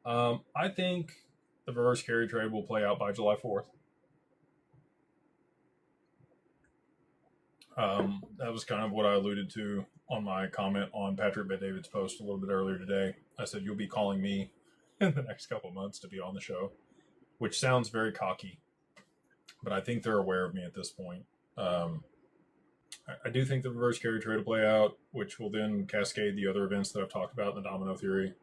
I think the reverse carry trade will play out by July 4th. That was kind of what I alluded to on my comment on Patrick Bet-David's post a little bit earlier today. I said, you'll be calling me in the next couple of months to be on the show, which sounds very cocky, but I think they're aware of me at this point. I do think the reverse carry trade will play out, which will then cascade the other events that I've talked about in the domino theory.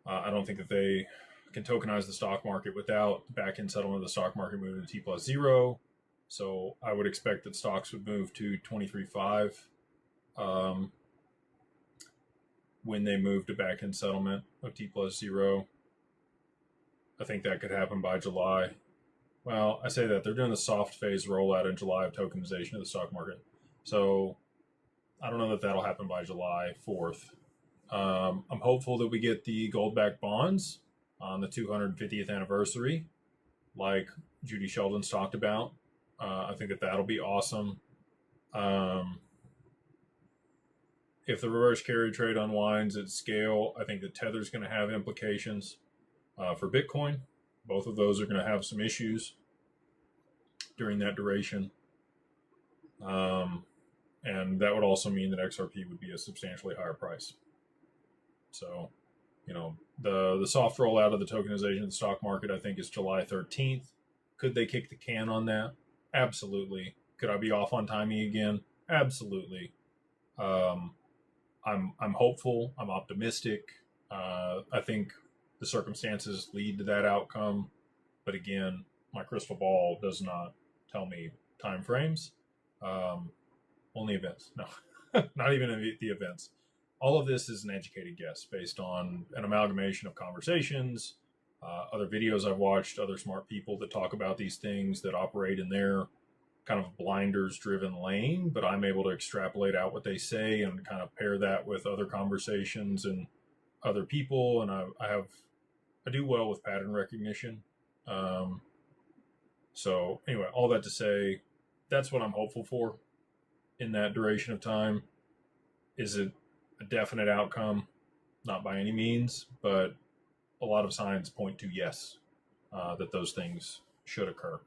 I don't think that they can tokenize the stock market without the back end settlement of the stock market moving to T plus zero. So I would expect that stocks would move to 23.5 when they move to back end settlement of T plus zero. I think that could happen by July. Well, I say that they're doing the soft phase rollout in July of tokenization of the stock market. So I don't know that that'll happen by July 4th. I'm hopeful that we get the gold backed bonds on the 250th anniversary, like Judy Sheldon's talked about. I think that that'll be awesome. If the reverse carry trade unwinds at scale, I think that Tether's going to have implications for Bitcoin. Both of those are going to have some issues during that duration. And that would also mean that XRP would be a substantially higher price. So, the soft rollout of the tokenization of the stock market, I think, is July 13th. Could they kick the can on that? Absolutely. Could I be off on timing again? Absolutely. I'm hopeful. I'm optimistic. I think the circumstances lead to that outcome, but again, my crystal ball does not tell me time frames. Only events. No, not even the events. All of this is an educated guess based on an amalgamation of conversations, other videos I've watched, other smart people that talk about these things that operate in their kind of blinders driven lane, but I'm able to extrapolate out what they say and kind of pair that with other conversations and other people. And I do well with pattern recognition. So anyway, all that to say, that's what I'm hopeful for in that duration of time. Is it a definite outcome? Not by any means, but a lot of signs point to yes, that those things should occur.